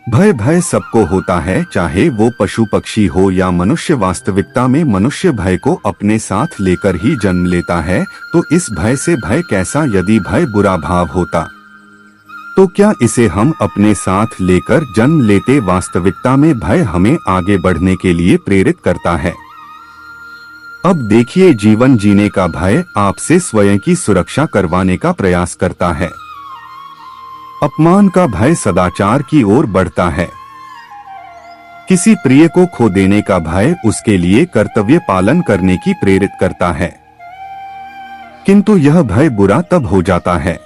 भय भय सबको होता है, चाहे वो पशु पक्षी हो या मनुष्य। वास्तविकता में मनुष्य भय को अपने साथ लेकर ही जन्म लेता है। तो इस भय से भय कैसा? यदि भय बुरा भाव होता तो क्या इसे हम अपने साथ लेकर जन्म लेते? वास्तविकता में भय हमें आगे बढ़ने के लिए प्रेरित करता है। अब देखिए, जीवन जीने का भय आपसे स्वयं की सुरक्षा करवाने का प्रयास करता है। अपमान का भय सदाचार की ओर बढ़ता है। किसी प्रिय को खो देने का भय उसके लिए कर्तव्य पालन करने की प्रेरित करता है। किंतु यह भय बुरा तब हो जाता है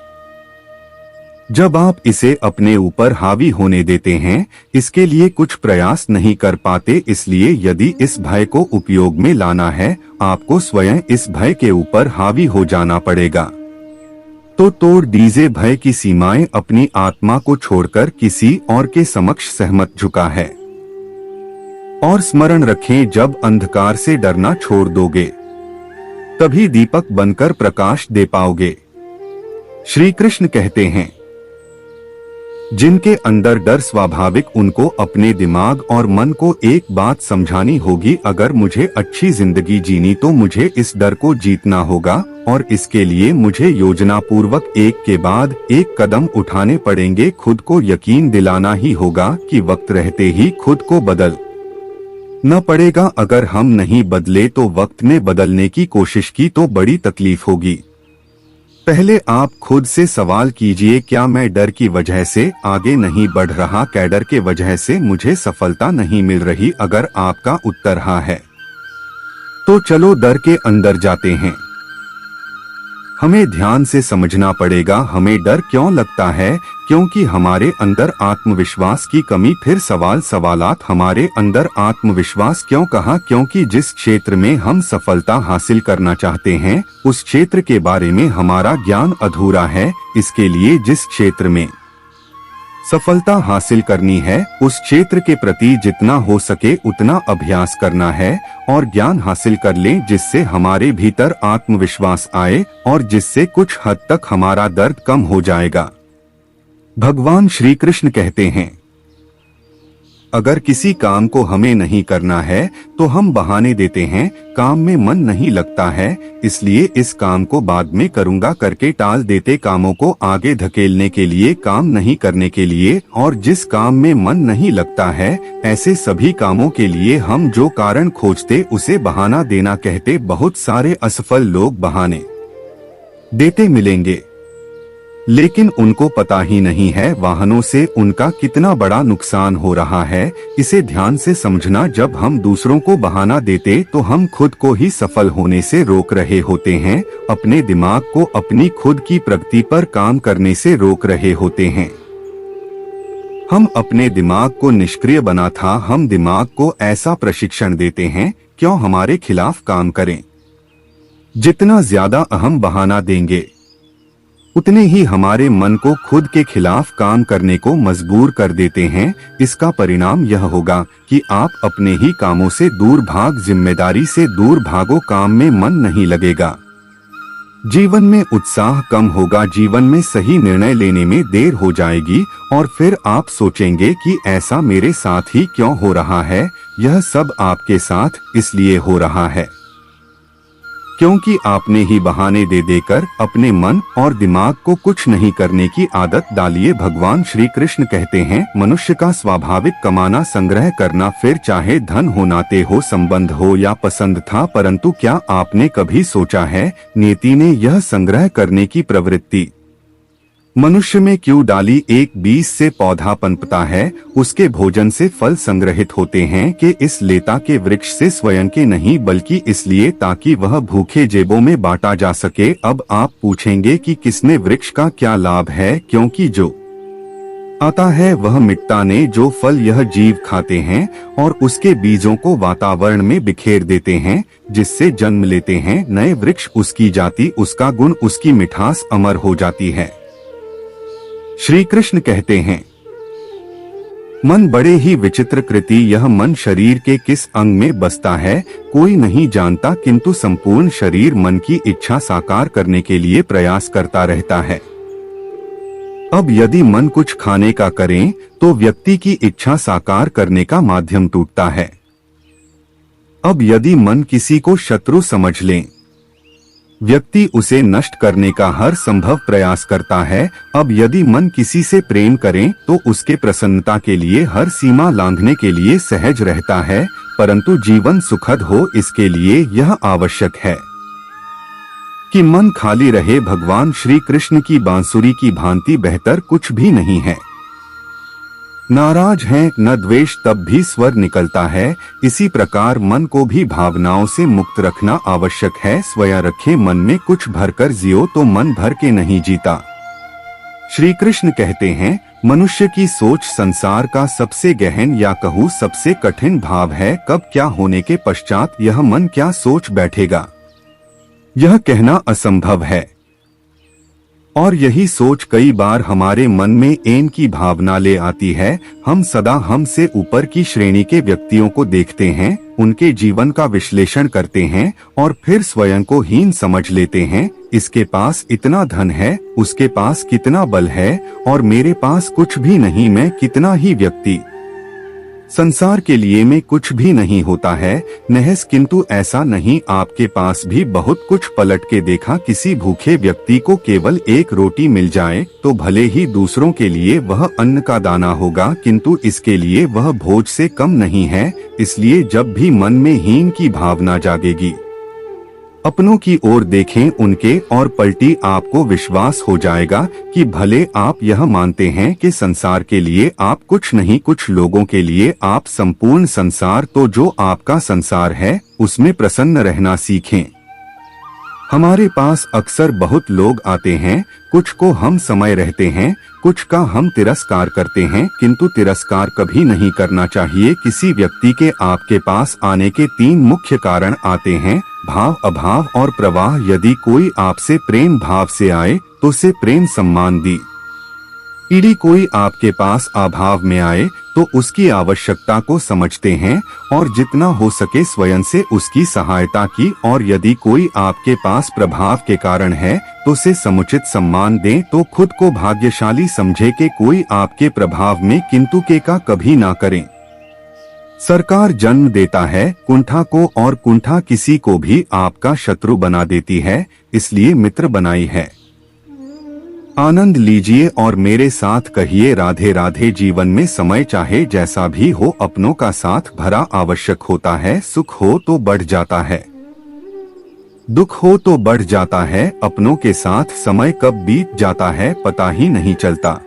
जब आप इसे अपने ऊपर हावी होने देते हैं, इसके लिए कुछ प्रयास नहीं कर पाते। इसलिए यदि इस भय को उपयोग में लाना है, आपको स्वयं इस भय के ऊपर हावी हो जाना पड़ेगा। तो तोड़ दीजिए भय की सीमाएं। अपनी आत्मा को छोड़कर किसी और के समक्ष सहमत झुका है। और स्मरण रखें, जब अंधकार से डरना छोड़ दोगे तभी दीपक बनकर प्रकाश दे पाओगे। श्री कृष्ण कहते हैं, जिनके अंदर डर स्वाभाविक, उनको अपने दिमाग और मन को एक बात समझानी होगी, अगर मुझे अच्छी जिंदगी जीनी तो मुझे इस डर को जीतना होगा और इसके लिए मुझे योजना पूर्वक एक के बाद एक कदम उठाने पड़ेंगे। खुद को यकीन दिलाना ही होगा कि वक्त रहते ही खुद को बदल न पड़ेगा। अगर हम नहीं बदले तो वक्त ने बदलने की कोशिश की तो बड़ी तकलीफ होगी। पहले आप खुद से सवाल कीजिए, क्या मैं डर की वजह से आगे नहीं बढ़ रहा? क्या डर के वजह से मुझे सफलता नहीं मिल रही? अगर आपका उत्तर हाँ है तो चलो डर के अंदर जाते हैं। हमें ध्यान से समझना पड़ेगा हमें डर क्यों लगता है, क्योंकि हमारे अंदर आत्मविश्वास की कमी। फिर सवालात हमारे अंदर आत्मविश्वास क्यों कहा? क्योंकि जिस क्षेत्र में हम सफलता हासिल करना चाहते हैं उस क्षेत्र के बारे में हमारा ज्ञान अधूरा है। इसके लिए जिस क्षेत्र में सफलता हासिल करनी है उस क्षेत्र के प्रति जितना हो सके उतना अभ्यास करना है और ज्ञान हासिल कर लें, जिससे हमारे भीतर आत्मविश्वास आए और जिससे कुछ हद तक हमारा दर्द कम हो जाएगा। भगवान श्री कृष्ण कहते हैं, अगर किसी काम को हमें नहीं करना है तो हम बहाने देते हैं, काम में मन नहीं लगता है इसलिए इस काम को बाद में करूंगा करके टाल देते। कामों को आगे धकेलने के लिए, काम नहीं करने के लिए। और जिस काम में मन नहीं लगता है ऐसे सभी कामों के लिए हम जो कारण खोजते उसे बहाना देना कहते। बहुत सारे असफल लोग बहाने देते मिलेंगे, लेकिन उनको पता ही नहीं है वाहनों से उनका कितना बड़ा नुकसान हो रहा है। इसे ध्यान से समझना, जब हम दूसरों को बहाना देते तो हम खुद को ही सफल होने से रोक रहे होते हैं। अपने दिमाग को अपनी खुद की प्रगति पर काम करने से रोक रहे होते हैं। हम अपने दिमाग को निष्क्रिय बना था। हम दिमाग को ऐसा प्रशिक्षण देते हैं क्यों हमारे खिलाफ काम करें। जितना ज्यादा अहम बहाना देंगे उतने ही हमारे मन को खुद के खिलाफ काम करने को मजबूर कर देते हैं। इसका परिणाम यह होगा कि आप अपने ही कामों से दूर भाग, जिम्मेदारी से दूर भागो, काम में मन नहीं लगेगा, जीवन में उत्साह कम होगा, जीवन में सही निर्णय लेने में देर हो जाएगी और फिर आप सोचेंगे कि ऐसा मेरे साथ ही क्यों हो रहा है। यह सब आपके साथ इसलिए हो रहा है क्योंकि आपने ही बहाने दे देकर अपने मन और दिमाग को कुछ नहीं करने की आदत डालिए। भगवान श्री कृष्ण कहते हैं, मनुष्य का स्वाभाविक कमाना, संग्रह करना, फिर चाहे धन हो, नाते हो, संबंध हो या पसंद था। परंतु क्या आपने कभी सोचा है नियति ने यह संग्रह करने की प्रवृत्ति मनुष्य में क्यों डाली? एक बीज से पौधा पनपता है, उसके भोजन से फल संग्रहित होते हैं कि इस लेता के वृक्ष से स्वयं के नहीं, बल्कि इसलिए ताकि वह भूखे जेबों में बांटा जा सके। अब आप पूछेंगे कि किसने वृक्ष का क्या लाभ है, क्योंकि जो आता है वह मिटता ने, जो फल यह जीव खाते हैं और उसके बीजों को वातावरण में बिखेर देते हैं, जिससे जन्म लेते हैं नए वृक्ष। उसकी जाति, उसका गुण, उसकी मिठास अमर हो जाती है। श्री कृष्ण कहते हैं, मन बड़े ही विचित्र कृति। यह मन शरीर के किस अंग में बसता है कोई नहीं जानता, किंतु संपूर्ण शरीर मन की इच्छा साकार करने के लिए प्रयास करता रहता है। अब यदि मन कुछ खाने का करें तो व्यक्ति की इच्छा साकार करने का माध्यम टूटता है। अब यदि मन किसी को शत्रु समझ ले, व्यक्ति उसे नष्ट करने का हर संभव प्रयास करता है। अब यदि मन किसी से प्रेम करे तो उसके प्रसन्नता के लिए हर सीमा लांघने के लिए सहज रहता है, परंतु जीवन सुखद हो इसके लिए यह आवश्यक है कि मन खाली रहे। भगवान श्री कृष्ण की बांसुरी की भांति बेहतर कुछ भी नहीं है। नाराज है न द्वेष तब भी स्वर निकलता है। इसी प्रकार मन को भी भावनाओं से मुक्त रखना आवश्यक है। स्वयं रखे मन में कुछ भरकर जियो तो मन भर के नहीं जीता। श्री कृष्ण कहते हैं, मनुष्य की सोच संसार का सबसे गहन या कहूँ सबसे कठिन भाव है। कब क्या होने के पश्चात यह मन क्या सोच बैठेगा, यह कहना असंभव है। और यही सोच कई बार हमारे मन में ऐन की भावना ले आती है। हम सदा हमसे ऊपर की श्रेणी के व्यक्तियों को देखते हैं, उनके जीवन का विश्लेषण करते हैं और फिर स्वयं को हीन समझ लेते हैं। इसके पास इतना धन है, उसके पास कितना बल है और मेरे पास कुछ भी नहीं, मैं कितना ही व्यक्ति, संसार के लिए में कुछ भी नहीं होता है नहस। किंतु ऐसा नहीं, आपके पास भी बहुत कुछ। पलट के देखा, किसी भूखे व्यक्ति को केवल एक रोटी मिल जाए तो भले ही दूसरों के लिए वह अन्न का दाना होगा, किंतु इसके लिए वह भोज से कम नहीं है। इसलिए जब भी मन में हीन की भावना जागेगी, अपनों की ओर देखें उनके और पलटी, आपको विश्वास हो जाएगा कि भले आप यह मानते हैं कि संसार के लिए आप कुछ नहीं, कुछ लोगों के लिए आप संपूर्ण संसार, तो जो आपका संसार है उसमें प्रसन्न रहना सीखें। हमारे पास अक्सर बहुत लोग आते हैं, कुछ को हम समय रहते हैं, कुछ का हम तिरस्कार करते हैं, किंतु तिरस्कार कभी नहीं करना चाहिए। किसी व्यक्ति के आपके पास आने के 3 मुख्य कारण आते हैं, भाव, अभाव और प्रवाह। यदि कोई आपसे प्रेम भाव से आए तो उसे प्रेम सम्मान दी। यदि कोई आपके पास अभाव में आए तो उसकी आवश्यकता को समझते हैं और जितना हो सके स्वयं से उसकी सहायता की। और यदि कोई आपके पास प्रभाव के कारण है तो उसे समुचित सम्मान दें। तो खुद को भाग्यशाली समझे कि कोई आपके प्रभाव में किंतु के का कभी ना करें। सरकार जन्म देता है कुंठा को और कुंठा किसी को भी आपका शत्रु बना देती है, इसलिए मित्र बनाई है। आनंद लीजिए और मेरे साथ कहिए राधे राधे। जीवन में समय चाहे जैसा भी हो, अपनों का साथ भरा आवश्यक होता है। सुख हो तो बढ़ जाता है, दुख हो तो बढ़ जाता है। अपनों के साथ समय कब बीत जाता है पता ही नहीं चलता।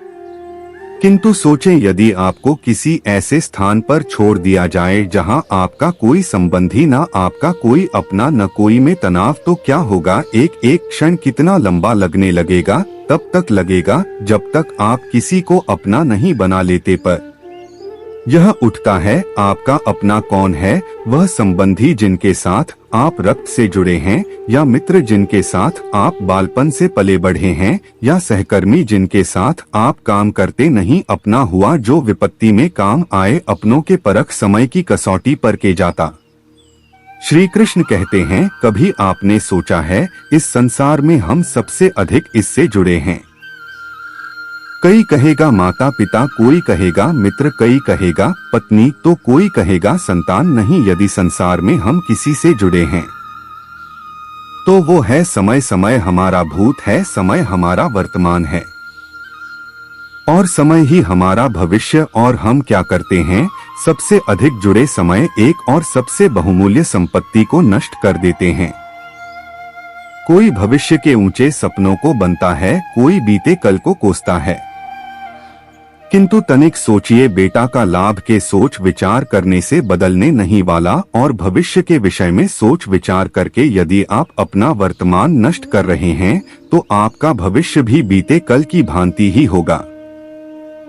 किंतु सोचें, यदि आपको किसी ऐसे स्थान पर छोड़ दिया जाए जहां आपका कोई संबंधी ना, आपका कोई अपना न, कोई में तनाव, तो क्या होगा? एक एक क्षण कितना लंबा लगने लगेगा। तब तक लगेगा जब तक आप किसी को अपना नहीं बना लेते। पर यह उठता है, आपका अपना कौन है? वह संबंधी जिनके साथ आप रक्त से जुड़े हैं, या मित्र जिनके साथ आप बालपन से पले बढ़े हैं, या सहकर्मी जिनके साथ आप काम करते नहीं। अपना हुआ जो विपत्ति में काम आए, अपनों के परख समय की कसौटी पर के जाता। श्री कृष्ण कहते हैं, कभी आपने सोचा है इस संसार में हम सबसे अधिक इससे जुड़े हैं? कोई कहेगा माता पिता, कोई कहेगा मित्र, कोई कहेगा पत्नी, तो कोई कहेगा संतान। नहीं, यदि संसार में हम किसी से जुड़े हैं तो वो है समय। समय हमारा भूत है, समय हमारा वर्तमान है और समय ही हमारा भविष्य। और हम क्या करते हैं? सबसे अधिक जुड़े समय एक और सबसे बहुमूल्य संपत्ति को नष्ट कर देते हैं। कोई भविष्य के ऊंचे सपनों को बनता है, कोई बीते कल को कोसता है। किंतु तनिक सोचिए, बेटा का लाभ के सोच विचार करने से बदलने नहीं वाला, और भविष्य के विषय में सोच विचार करके यदि आप अपना वर्तमान नष्ट कर रहे हैं तो आपका भविष्य भी बीते कल की भांति ही होगा।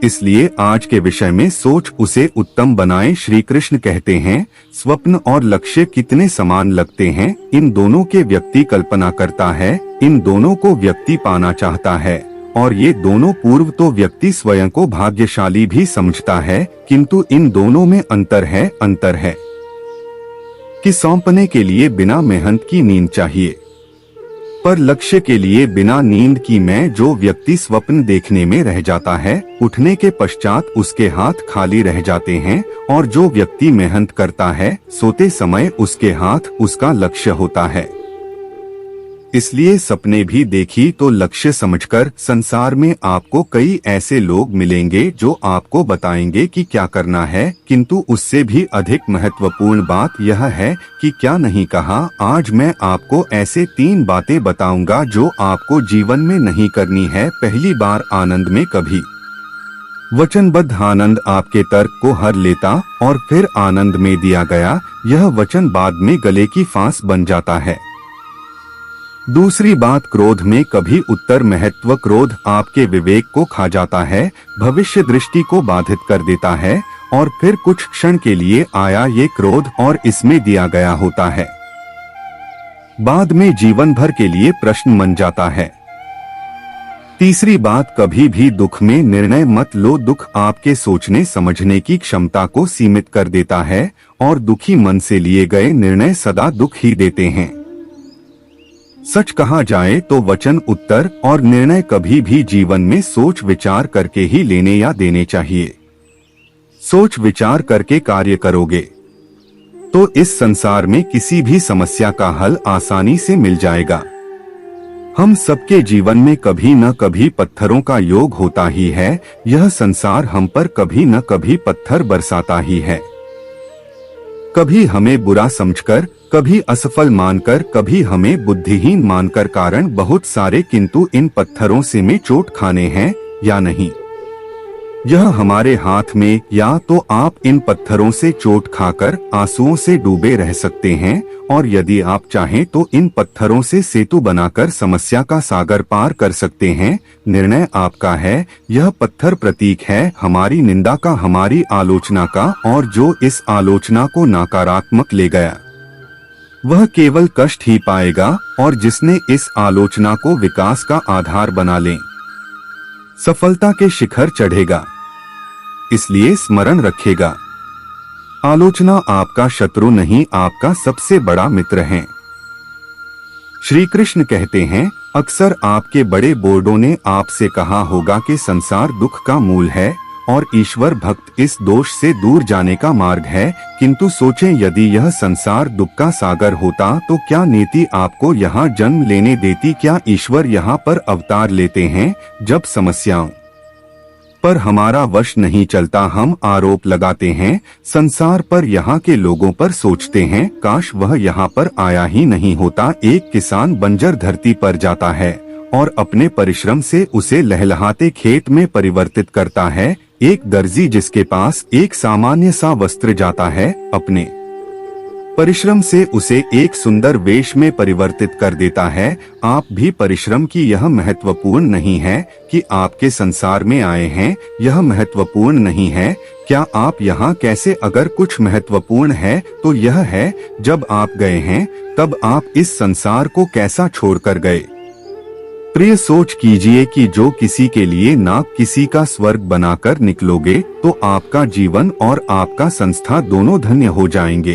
इसलिए आज के विषय में सोच उसे उत्तम बनाएं। श्री कृष्ण कहते हैं, स्वप्न और लक्ष्य कितने समान लगते हैं। इन दोनों के व्यक्ति कल्पना करता है, इन दोनों को व्यक्ति पाना चाहता है, और ये दोनों पूर्व तो व्यक्ति स्वयं को भाग्यशाली भी समझता है। किंतु इन दोनों में अंतर है कि सौंपने के लिए बिना मेहनत की नींद चाहिए। पर लक्ष्य के लिए बिना नींद की मैं जो व्यक्ति स्वप्न देखने में रह जाता है, उठने के पश्चात उसके हाथ खाली रह जाते हैं, और जो व्यक्ति मेहनत करता है सोते समय उसके हाथ उसका लक्ष्य होता है। इसलिए सपने भी देखी तो लक्ष्य समझकर। संसार में आपको कई ऐसे लोग मिलेंगे जो आपको बताएंगे कि क्या करना है, किंतु उससे भी अधिक महत्वपूर्ण बात यह है कि क्या नहीं कहा। आज मैं आपको ऐसे 3 बातें बताऊंगा जो आपको जीवन में नहीं करनी है। पहली बार आनंद में कभी वचनबद्ध आनंद आपके तर्क को हर लेता और फिर आनंद में दिया गया यह वचन बाद में गले की फांस बन जाता है। दूसरी बात, क्रोध में कभी उत्तर महत्व। क्रोध आपके विवेक को खा जाता है, भविष्य दृष्टि को बाधित कर देता है, और फिर कुछ क्षण के लिए आया ये क्रोध और इसमें दिया गया होता है, बाद में जीवन भर के लिए प्रश्न बन जाता है। तीसरी बात, कभी भी दुख में निर्णय मत लो। दुख आपके सोचने समझने की क्षमता को सीमित कर देता है, और दुखी मन से लिए गए निर्णय सदा दुख ही देते हैं। सच कहा जाए तो वचन, उत्तर और निर्णय कभी भी जीवन में सोच विचार करके ही लेने या देने चाहिए। सोच विचार करके कार्य करोगे तो इस संसार में किसी भी समस्या का हल आसानी से मिल जाएगा। हम सबके जीवन में कभी न कभी पत्थरों का योग होता ही है। यह संसार हम पर कभी न कभी पत्थर बरसाता ही है, कभी हमें बुरा समझकर, कभी असफल मानकर, कभी हमें बुद्धिहीन मानकर। कारण बहुत सारे, किंतु इन पत्थरों से में चोट खाने हैं या नहीं यह हमारे हाथ में। या तो आप इन पत्थरों से चोट खाकर आंसुओं से डूबे रह सकते हैं, और यदि आप चाहें तो इन पत्थरों से सेतु बनाकर समस्या का सागर पार कर सकते हैं। निर्णय आपका है। यह पत्थर प्रतीक है हमारी निंदा का, हमारी आलोचना का, और जो इस आलोचना को नकारात्मक ले गया वह केवल कष्ट ही पाएगा, और जिसने इस आलोचना को विकास का आधार बना ले सफलता के शिखर चढ़ेगा। इसलिए स्मरण रखेगा, आलोचना आपका शत्रु नहीं, आपका सबसे बड़ा मित्र है। श्री कृष्ण कहते हैं, अक्सर आपके बड़े बोर्डों ने आपसे कहा होगा कि संसार दुख का मूल है और ईश्वर भक्त इस दोष से दूर जाने का मार्ग है। किंतु सोचें, यदि यह संसार दुख का सागर होता तो क्या नीति आपको यहाँ जन्म लेने देती? क्या ईश्वर यहाँ पर अवतार लेते हैं? जब समस्याओं पर हमारा वश नहीं चलता, हम आरोप लगाते हैं संसार पर, यहाँ के लोगों पर, सोचते हैं काश वह यहाँ पर आया ही नहीं होता। एक किसान बंजर धरती पर जाता है और अपने परिश्रम से उसे लहलहाते खेत में परिवर्तित करता है। एक दर्जी जिसके पास एक सामान्य सा वस्त्र जाता है, अपने परिश्रम से उसे एक सुंदर वेश में परिवर्तित कर देता है। आप भी परिश्रम की यह महत्वपूर्ण नहीं है कि आपके संसार में आए हैं, यह महत्वपूर्ण नहीं है क्या आप यहाँ कैसे। अगर कुछ महत्वपूर्ण है तो यह है जब आप गए हैं तब आप इस संसार को कैसा छोड़कर गए। प्रिय, सोच कीजिए कि जो किसी के लिए ना किसी का स्वर्ग बनाकर निकलोगे तो आपका जीवन और आपका संस्था दोनों धन्य हो जाएंगे।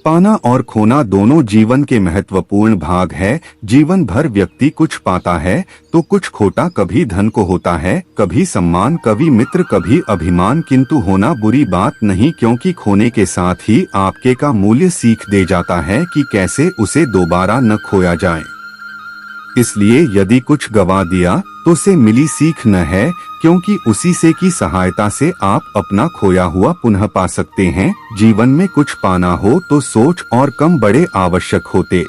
पाना और खोना दोनों जीवन के महत्वपूर्ण भाग है। जीवन भर व्यक्ति कुछ पाता है तो कुछ खोटा, कभी धन को होता है, कभी सम्मान, कभी मित्र, कभी अभिमान। किंतु होना बुरी बात नहीं, क्योंकि खोने के साथ ही आपके का मूल्य सीख दे जाता है कि कैसे उसे दोबारा न खोया जाए। इसलिए यदि कुछ गवा दिया तो से मिली सीख न है, क्योंकि उसी से की सहायता से आप अपना खोया हुआ पुनः पा सकते हैं। जीवन में कुछ पाना हो तो सोच और कम बड़े आवश्यक होते,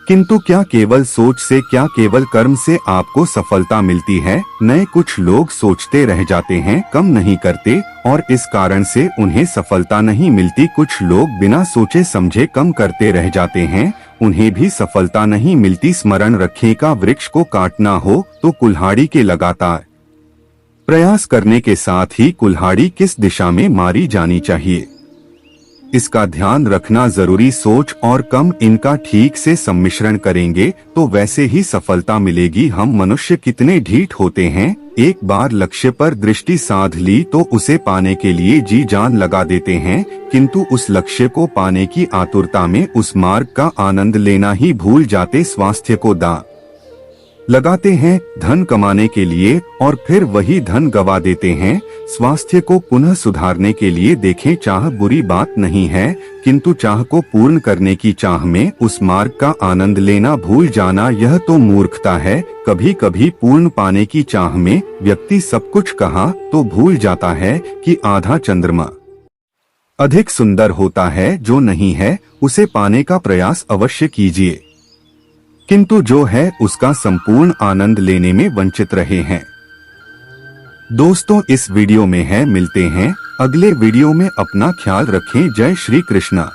किंतु क्या केवल सोच से, क्या केवल कर्म से आपको सफलता मिलती है? नए कुछ लोग सोचते रह जाते हैं, कम नहीं करते, और इस कारण से उन्हें सफलता नहीं मिलती। कुछ लोग बिना सोचे समझे कम करते रह जाते हैं, उन्हें भी सफलता नहीं मिलती। स्मरण रखें का वृक्ष को काटना हो तो कुल्हाड़ी के लगातार प्रयास करने के साथ ही कुल्हाड़ी किस दिशा में मारी जानी चाहिए। इसका ध्यान रखना जरूरी। सोच और कम इनका ठीक से सम्मिश्रण करेंगे तो वैसे ही सफलता मिलेगी। हम मनुष्य कितने ढीठ होते हैं, एक बार लक्ष्य पर दृष्टि साध ली तो उसे पाने के लिए जी जान लगा देते हैं, किंतु उस लक्ष्य को पाने की आतुरता में उस मार्ग का आनंद लेना ही भूल जाते। स्वास्थ्य को दांव लगाते हैं धन कमाने के लिए और फिर वही धन गवा देते हैं। स्वास्थ्य को पुनः सुधारने के लिए देखें। चाह बुरी बात नहीं है, किंतु चाह को पूर्ण करने की चाह में उस मार्ग का आनंद लेना भूल जाना, यह तो मूर्खता है। कभी कभी पूर्ण पाने की चाह में व्यक्ति सब कुछ कहा तो भूल जाता है कि आधा चंद्रमा अधिक सुंदर होता है। जो नहीं है उसे पाने का प्रयास अवश्य कीजिए, किंतु जो है उसका संपूर्ण आनंद लेने में वंचित रहे हैं। दोस्तों, इस वीडियो में है, मिलते हैं अगले वीडियो में। अपना ख्याल रखें। जय श्री कृष्णा।